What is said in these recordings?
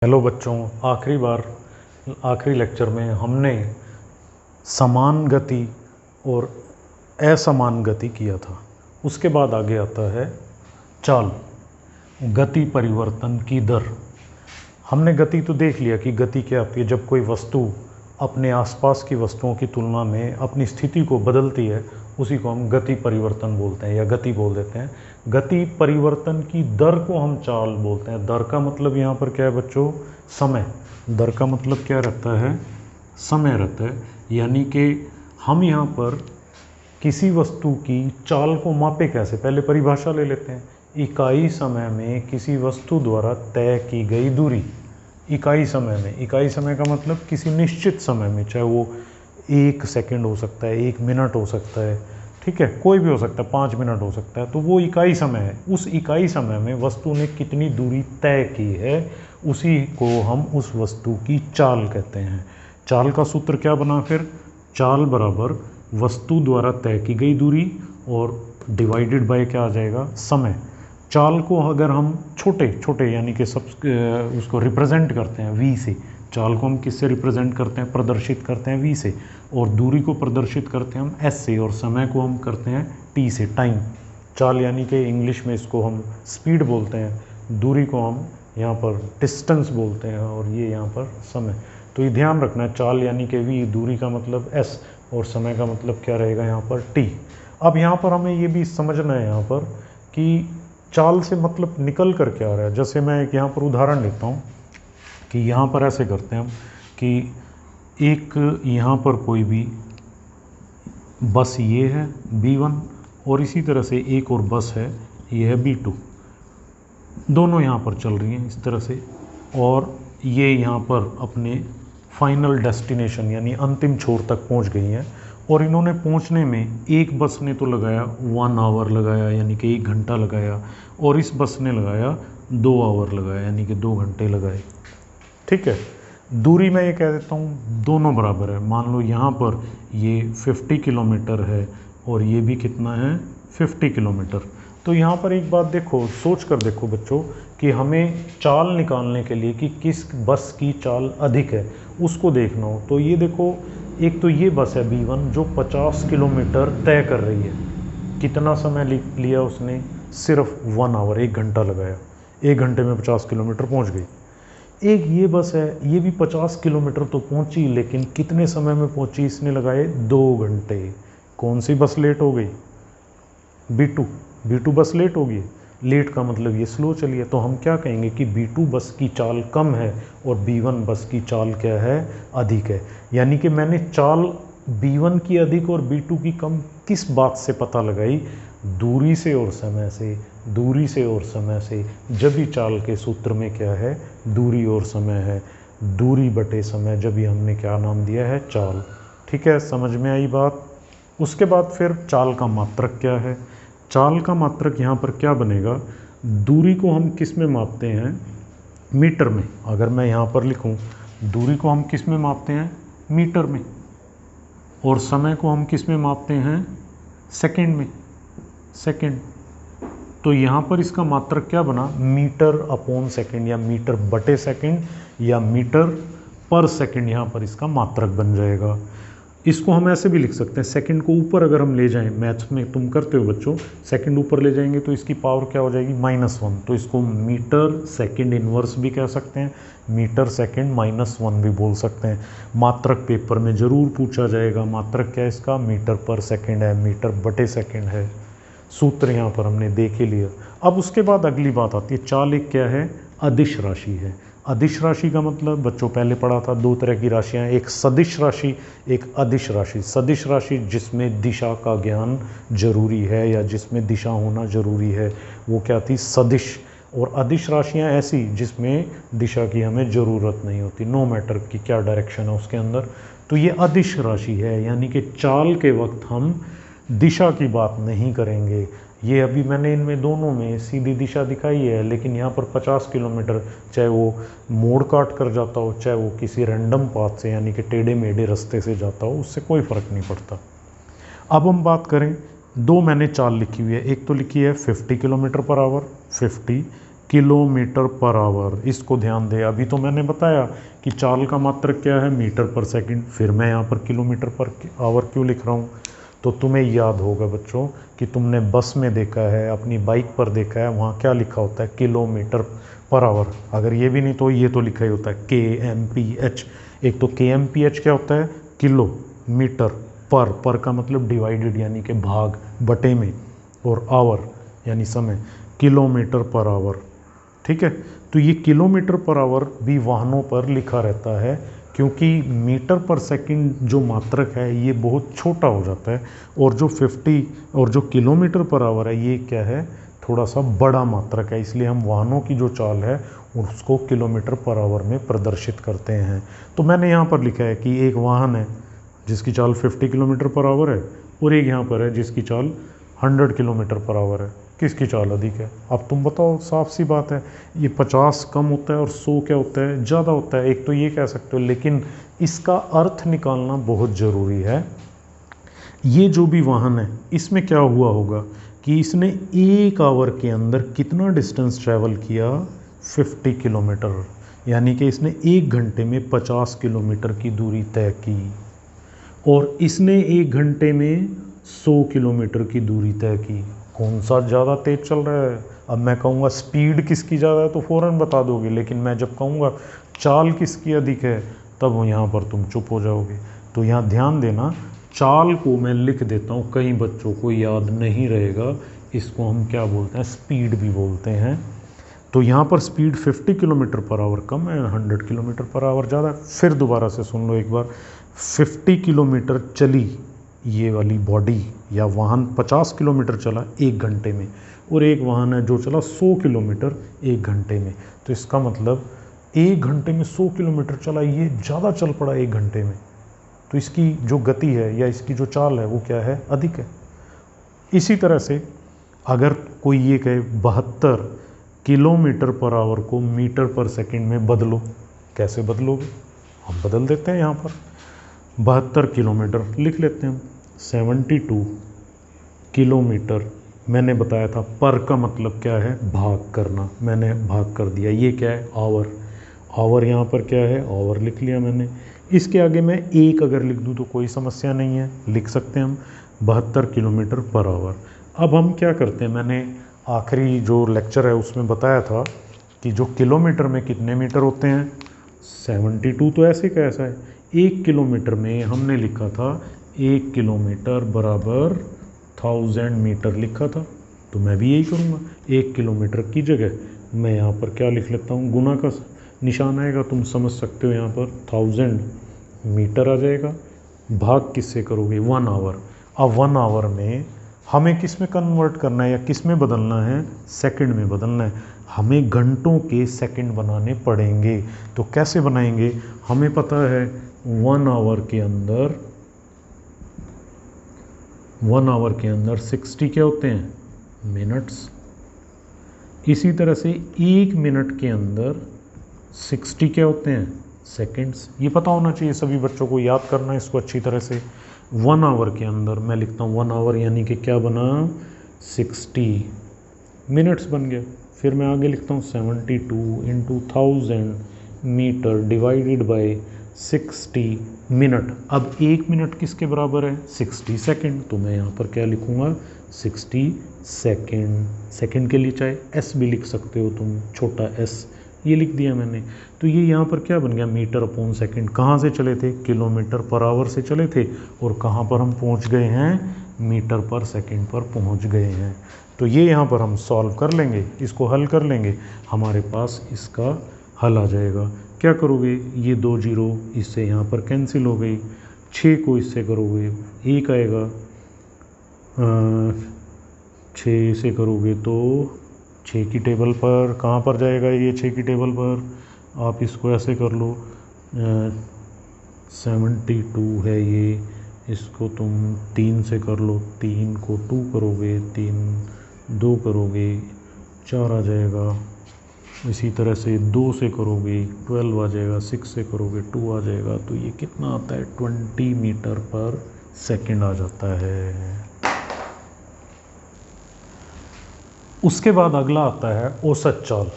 Hello बच्चों, आखिरी lecture में हमने समान गति और असमान गति किया था। उसके बाद आगे आता है चाल, गति परिवर्तन की दर। हमने गति तो देख लिया कि गति क्या होती है, जब कोई वस्तु अपने आसपास की वस्तुओं की तुलना में अपनी स्थिति को बदलती है, उसी को हम गति परिवर्तन बोलते हैं या गति बोल देते हैं। गति परिवर्तन की दर को हम चाल बोलते हैं। दर का मतलब यहाँ पर क्या है बच्चों? समय। दर का मतलब क्या रहता है? समय रहता है। यानी कि हम यहाँ पर किसी वस्तु की चाल को मापे कैसे? पहले परिभाषा ले लेते हैं। इकाई समय में किसी वस्तु द्वारा तय की गई दूरी। इकाई समय में, इकाई समय का मतलब किसी निश्चित समय में, चाहे वो 1 सेकंड हो सकता है, 1 मिनट हो सकता है, ठीक है, कोई भी हो सकता है, 5 मिनट हो सकता है, तो वो इकाई समय है। उस इकाई समय में वस्तु ने कितनी दूरी तय की है, उसी को हम उस वस्तु की चाल कहते हैं। चाल का सूत्र क्या बना फिर? चाल बराबर वस्तु द्वारा तय की गई दूरी और डिवाइडेड बाय क्या आ जाएगा? समय। चाल को अगर हम छोटे यानी कि सब उसको रिप्रेजेंट करते हैं वी से। चाल को हम किससे रिप्रेजेंट करते हैं? प्रदर्शित करते हैं वी से। और दूरी को प्रदर्शित करते हैं हम एस से, और समय को हम करते हैं टी से, टाइम। चाल यानी कि इंग्लिश में इसको हम स्पीड बोलते हैं, दूरी को हम यहाँ पर डिस्टेंस बोलते हैं, और ये यहाँ पर समय। तो ये ध्यान रखना है, चाल यानी कि वी, दूरी का मतलब एस, और समय का मतलब क्या रहेगा यहाँ पर? टी। अब यहाँ पर हमें ये भी समझना है यहाँ पर कि चाल से मतलब निकल कर क्या आ रहा है। जैसे मैं एक यहाँ पर उदाहरण लेता हूँ कि यहाँ पर ऐसे करते हैं हम कि एक यहाँ पर कोई भी बस ये है B1, और इसी तरह से एक और बस है, ये है B2। दोनों यहाँ पर चल रही हैं इस तरह से, और ये यहाँ पर अपने फाइनल डेस्टिनेशन यानी अंतिम छोर तक पहुँच गई हैं। और इन्होंने पहुंचने में, एक बस ने तो लगाया 1 आवर लगाया, यानी कि 1 घंटा लगाया, और इस बस ने लगाया 2 आवर लगाया, यानी कि 2 घंटे लगाए, ठीक है। दूरी मैं ये कह देता हूँ दोनों बराबर है। मान लो यहाँ पर ये 50 किलोमीटर है और ये भी कितना है? 50 किलोमीटर। तो यहाँ पर एक बात देखो, सोच कर देखो बच्चों, कि हमें चाल निकालने के लिए कि किस बस की चाल अधिक है उसको देखना हो, तो ये देखो, एक तो ये बस है B1 जो 50 किलोमीटर तय कर रही है। कितना समय लिया उसने? सिर्फ 1 आवर, 1 घंटा लगाया, 1 घंटे में 50 किलोमीटर पहुंच गई। एक ये बस है, ये भी 50 किलोमीटर तो पहुंची, लेकिन कितने समय में पहुंची? इसने लगाए 2 घंटे। कौन सी बस लेट हो गई? B2 बस लेट हो गई। लेट का मतलब ये स्लो चली है, तो हम क्या कहेंगे कि B2 बस की चाल कम है और B1 बस की चाल क्या है? अधिक है। यानी कि मैंने चाल B1 की अधिक और B2 की कम किस बात से पता लगाई? दूरी से और समय से। दूरी से और समय से, जब भी चाल के सूत्र में क्या है? दूरी और समय है। दूरी बटे समय, जब भी हमने क्या नाम दिया है? चाल। ठीक है, समझ में आई बात? उसके बाद फिर चाल का मात्रक क्या है? चाल का मात्रक यहाँ पर क्या बनेगा? दूरी को हम किस में मापते हैं? मीटर में। अगर मैं यहाँ पर लिखूँ, दूरी को हम किस में मापते हैं? मीटर में। और समय को हम किस में मापते हैं? सेकंड में। सेकंड। तो यहाँ पर इसका मात्रक क्या बना? मीटर अपॉन सेकंड, या मीटर बटे सेकंड, या मीटर पर सेकंड, यहाँ पर इसका मात्रक बन जाएगा। इसको हम ऐसे भी लिख सकते हैं, सेकंड को ऊपर अगर हम ले जाएं, मैथ्स में तुम करते हो बच्चों, सेकंड ऊपर ले जाएंगे तो इसकी पावर क्या हो जाएगी? -1। तो इसको मीटर सेकंड इनवर्स भी कह सकते हैं, मीटर सेकंड -1 भी बोल सकते हैं। मात्रक पेपर में ज़रूर पूछा जाएगा। मात्रक क्या है इसका? मीटर पर सेकंड है, मीटर बटे सेकंड है। सूत्र यहाँ पर हमने देख ही लिया। अब उसके बाद अगली बात आती है, चाल एक क्या है? अदिश राशि है। अदिश राशि का मतलब बच्चों पहले पढ़ा था, 2 तरह की राशियाँ, एक सदिश राशि, एक अदिश राशि। सदिश राशि जिसमें दिशा का ज्ञान जरूरी है या जिसमें दिशा होना जरूरी है, वो क्या थी? सदिश। और अदिश राशियाँ ऐसी जिसमें दिशा की हमें ज़रूरत नहीं होती, नो मैटर कि क्या डायरेक्शन है उसके अंदर, तो ये अदिश राशि है। यानी कि चाल के वक्त हम दिशा की बात नहीं करेंगे। ये अभी मैंने इनमें दोनों में सीधी दिशा दिखाई है, लेकिन यहाँ पर 50 किलोमीटर, चाहे वो मोड़ काट कर जाता हो, चाहे वो किसी रैंडम पाथ से यानी कि टेढ़े मेढ़े रास्ते से जाता हो, उससे कोई फ़र्क नहीं पड़ता। अब हम बात करें, 2 मैंने चाल लिखी हुई है। एक तो लिखी है 50 kilometre per hour, 50, kilometre per hour. इसको ध्यान दे, अभी तो मैंने बताया कि चाल का मात्रक क्या है, मीटर पर सेकंड, फिर मैं यहाँ पर किलोमीटर पर आवर क्यों लिख रहा हूँ। तो तुम्हें याद होगा बच्चों कि तुमने बस में देखा है, अपनी बाइक पर देखा है, वहाँ क्या लिखा होता है, किलोमीटर पर आवर। अगर ये भी नहीं तो ये तो लिखा ही होता है KMPH। एक तो KMPH क्या होता है, किलोमीटर पर का मतलब डिवाइडेड यानी कि भाग बटे में, और आवर यानी समय, किलोमीटर पर आवर। ठीक है, तो ये किलोमीटर पर आवर भी वाहनों पर लिखा रहता है, क्योंकि मीटर पर सेकंड जो मात्रक है ये बहुत छोटा हो जाता है, और जो 50 और जो किलोमीटर पर आवर है ये क्या है, थोड़ा सा बड़ा मात्रक है, इसलिए हम वाहनों की जो चाल है उसको किलोमीटर पर आवर में प्रदर्शित करते हैं। तो मैंने यहाँ पर लिखा है कि एक वाहन है जिसकी चाल 50 किलोमीटर पर आवर है, और एक यहाँ पर है जिसकी चाल 100 किलोमीटर पर आवर है। किसकी चाल अधिक है? अब तुम बताओ, साफ सी बात है, ये 50 कम होता है और 100 क्या होता है, ज़्यादा होता है। एक तो ये कह सकते हो, लेकिन इसका अर्थ निकालना बहुत ज़रूरी है। ये जो भी वाहन है इसमें क्या हुआ होगा कि इसने 1 आवर के अंदर कितना डिस्टेंस ट्रैवल किया, 50 किलोमीटर, यानी कि इसने 1 घंटे में 50 किलोमीटर की दूरी तय की, और इसने 1 घंटे में 100 किलोमीटर की दूरी तय की। कौन सा ज़्यादा तेज़ चल रहा है? अब मैं कहूँगा स्पीड किसकी ज़्यादा है तो फ़ौरन बता दोगे, लेकिन मैं जब कहूँगा चाल किसकी अधिक है तब यहाँ पर तुम चुप हो जाओगे। तो यहाँ ध्यान देना, चाल को मैं लिख देता हूँ, कई बच्चों को याद नहीं रहेगा, इसको हम क्या बोलते हैं, स्पीड भी बोलते हैं। तो यहाँ पर स्पीड 50 किलोमीटर पर आवर कम है, 100 किलोमीटर पर आवर ज़्यादा है। फिर दोबारा से सुन लो एक बार, 50 किलोमीटर चली ये वाली बॉडी या वाहन, 50 किलोमीटर चला 1 घंटे में, और एक वाहन है जो चला 100 किलोमीटर 1 घंटे में। तो इसका मतलब 1 घंटे में 100 किलोमीटर चला, ये ज़्यादा चल पड़ा 1 घंटे में, तो इसकी जो गति है या इसकी जो चाल है वो क्या है, अधिक है। इसी तरह से अगर कोई ये कहे 72 किलोमीटर पर आवर को मीटर पर सेकंड में बदलो, कैसे बदलोगे? हम बदल देते हैं, यहाँ पर 72 किलोमीटर लिख लेते हैं हम, 72 किलोमीटर। मैंने बताया था पर का मतलब क्या है, भाग करना, मैंने भाग कर दिया, ये क्या है, आवर। आवर यहाँ पर क्या है, आवर लिख लिया मैंने। इसके आगे मैं 1 अगर लिख दूँ तो कोई समस्या नहीं है, लिख सकते हैं हम 72 किलोमीटर पर आवर। अब हम क्या करते हैं, मैंने आखिरी जो लेक्चर है उसमें बताया था कि जो किलोमीटर में कितने मीटर होते हैं, 72। तो ऐसे कैसा है, 1 किलोमीटर में हमने लिखा था 1 किलोमीटर बराबर 1000 मीटर लिखा था, तो मैं भी यही करूँगा। 1 किलोमीटर की जगह मैं यहाँ पर क्या लिख लेता हूँ, गुना का निशान आएगा, तुम समझ सकते हो, यहाँ पर 1000 मीटर आ जाएगा। भाग किससे करोगे, 1 आवर। अब 1 आवर में हमें किस में कन्वर्ट करना है या किस में बदलना है, सेकंड में बदलना है। हमें घंटों के सेकंड बनाने पड़ेंगे, तो कैसे बनाएंगे, हमें पता है 1 आवर के अंदर 60 क्या होते हैं, मिनट्स। इसी तरह से 1 मिनट के अंदर 60 क्या होते हैं, सेकंड्स। ये पता होना चाहिए सभी बच्चों को, याद करना है इसको अच्छी तरह से। 1 आवर के अंदर मैं लिखता हूँ 1 आवर यानी कि क्या बना, 60 मिनट्स बन गया। फिर मैं आगे लिखता हूँ 72 into 1000 metre divided by 60 minute. अब 1 मिनट किसके बराबर है, 60 सेकंड। तो मैं यहाँ पर क्या लिखूँगा, 60 सेकंड। सेकंड के लिए चाहे एस भी लिख सकते हो तुम, छोटा एस, ये लिख दिया मैंने। तो ये यहाँ पर क्या बन गया, मीटर अपॉन सेकंड। कहाँ से चले थे, किलोमीटर पर आवर से चले थे, और कहाँ पर हम पहुँच गए हैं, मीटर पर सेकंड पर पहुँच गए हैं। तो ये यहाँ पर हम सॉल्व कर लेंगे, इसको हल कर लेंगे, हमारे पास इसका हल आ जाएगा। क्या करोगे, ये 2 जीरो इससे यहाँ पर कैंसिल हो गई, 6 को इससे करोगे 1 आएगा, 6 से करोगे तो 6 की टेबल पर कहाँ पर जाएगा ये, 6 की टेबल पर आप इसको ऐसे कर लो, 72 है ये, इसको तुम 3 से कर लो, 3 को 2 करोगे, 3 2 करोगे 4 आ जाएगा। इसी तरह से 2 से करोगे 12 आ जाएगा, 6 से करोगे 2 आ जाएगा। तो ये कितना आता है, 20 मीटर पर सेकंड आ जाता है। उसके बाद अगला आता है औसत चाल।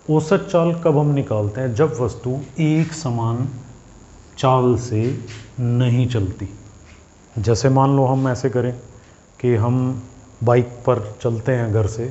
औसत चाल कब हम निकालते हैं? जब वस्तु एक समान चाल से नहीं चलती। जैसे मान लो हम ऐसे करें कि हम बाइक पर चलते हैं घर से,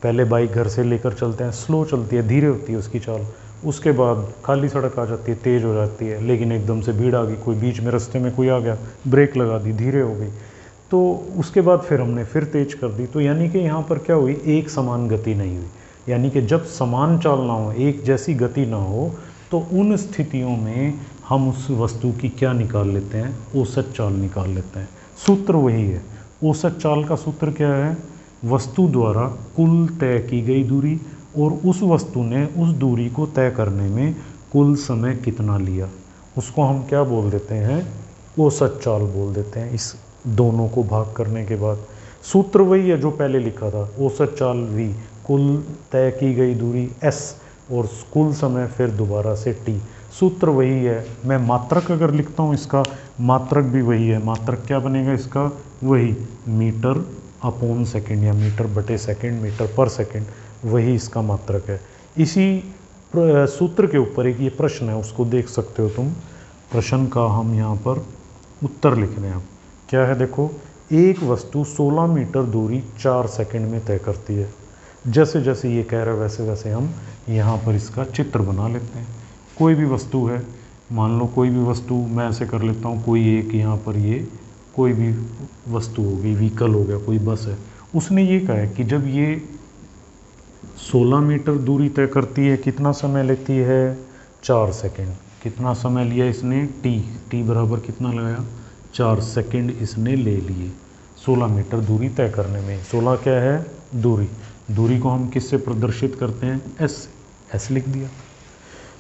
पहले बाइक घर से लेकर चलते हैं, स्लो चलती है, धीरे होती है उसकी चाल। उसके बाद खाली सड़क आ जाती है, तेज़ हो जाती है, लेकिन एकदम से भीड़ आ गई, कोई बीच में रास्ते में कोई आ गया, ब्रेक लगा दी, धीरे हो गई। तो उसके बाद फिर हमने फिर तेज कर दी। तो यानी कि यहाँ पर क्या हुई? एक समान गति नहीं हुई। यानी कि जब समान चाल ना हो, एक जैसी गति ना हो, तो उन स्थितियों में हम उस वस्तु की क्या निकाल लेते हैं? औसत चाल निकाल लेते हैं। सूत्र वही है। औसत चाल का सूत्र क्या है? वस्तु द्वारा कुल तय की गई दूरी और उस वस्तु ने उस दूरी को तय करने में कुल समय कितना लिया, उसको हम क्या बोल देते हैं? औसत चाल बोल देते हैं। इस दोनों को भाग करने के बाद सूत्र वही है जो पहले लिखा था, औसत चाल v, कुल तय की गई दूरी s और कुल समय फिर दोबारा से t। सूत्र वही है। मैं मात्रक अगर लिखता हूँ इसका, मात्रक भी वही है। मात्रक क्या बनेगा इसका? वही मीटर अपॉन सेकंड या मीटर बटे सेकंड, मीटर पर सेकंड, वही इसका मात्रक है। इसी सूत्र के ऊपर एक ये प्रश्न है, उसको देख सकते हो तुम। प्रश्न का हम यहाँ पर उत्तर लिख रहे हैं। अब क्या है देखो, एक वस्तु 16 मीटर दूरी 4 सेकंड में तय करती है। जैसे जैसे ये कह रहा है वैसे वैसे हम यहाँ पर इसका चित्र बना लेते हैं। कोई भी वस्तु है, मान लो कोई भी वस्तु, मैं ऐसे कर लेता हूँ, कोई एक यहाँ पर ये कोई भी वस्तु हो गई, व्हीकल हो गया, कोई बस है। उसने ये कहा है कि जब ये 16 मीटर दूरी तय करती है, कितना समय लेती है? 4 सेकंड। कितना समय लिया इसने? टी बराबर कितना लगाया? 4 सेकंड इसने ले लिए 16 मीटर दूरी तय करने में। 16 क्या है? दूरी। दूरी को हम किससे प्रदर्शित करते हैं? एस लिख दिया।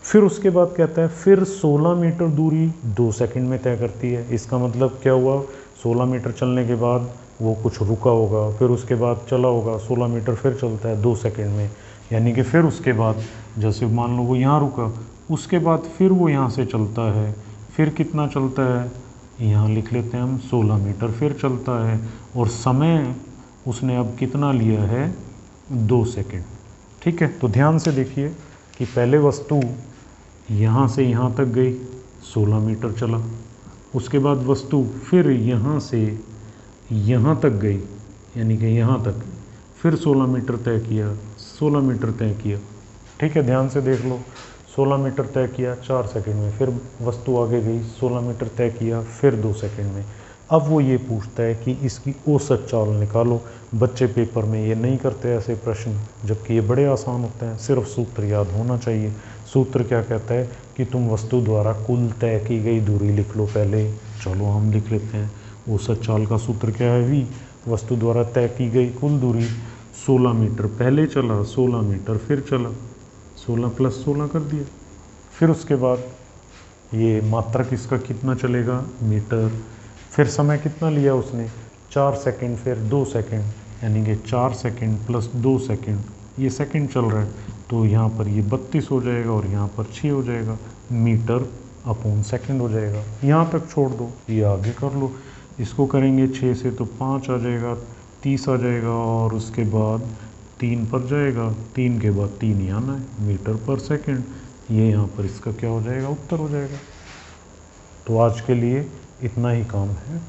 फिर उसके बाद कहता है फिर 16 मीटर दूरी 2 सेकंड में तय करती है। इसका मतलब क्या हुआ? 16 मीटर चलने के बाद वो कुछ रुका होगा, फिर उसके बाद चला होगा, 16 मीटर फिर चलता है 2 सेकंड में। यानी कि फिर उसके बाद जैसे मान लो वो यहाँ रुका, उसके बाद फिर वो यहाँ से चलता है, फिर कितना चलता है? यहाँ लिख लेते हैं हम 16 मीटर फिर चलता है, और समय उसने अब कितना लिया है? 2 सेकंड। ठीक है, तो ध्यान से देखिए कि पहले वस्तु यहाँ से यहाँ तक गई, 16 मीटर चला। उसके बाद वस्तु फिर यहाँ से यहाँ तक गई, यानी कि यहाँ तक, फिर 16 मीटर तय किया, 16 मीटर तय किया। ठीक है, ध्यान से देख लो। 16 मीटर तय किया 4 सेकंड में, फिर वस्तु आगे गई, 16 मीटर तय किया, फिर 2 सेकंड में। अब वो ये पूछता है कि इसकी औसत चाल निकालो। बच्चे पेपर में ये नहीं करते ऐसे प्रश्न, जबकि ये बड़े आसान होते हैं, सिर्फ सूत्र याद होना चाहिए। सूत्र क्या कहता है कि तुम वस्तु द्वारा कुल तय की गई दूरी लिख लो पहले। चलो हम लिख लेते हैं। औसत चाल का सूत्र क्या है? v। वस्तु द्वारा तय की गई कुल दूरी 16 मीटर पहले चला, 16 मीटर फिर चला, 16 + 16 कर दिया। फिर उसके बाद ये मात्रक इसका कितना चलेगा? मीटर। फिर समय कितना लिया उसने? 4 सेकंड फिर 2 सेकंड, यानी कि 4 सेकंड + 2 सेकंड, ये सेकंड चल रहा है, तो यहाँ पर ये 32 हो जाएगा और यहाँ पर 6 हो जाएगा, मीटर अपॉन सेकंड हो जाएगा। यहाँ तक छोड़ दो, ये आगे कर लो। इसको करेंगे 6 से तो 5 आ जाएगा, 30 आ जाएगा, और उसके बाद 3 पर जाएगा, 3 के बाद 3 ही आना है, मीटर पर सेकंड। ये यहाँ पर इसका क्या हो जाएगा? उत्तर हो जाएगा। तो आज के लिए इतना ही काम है।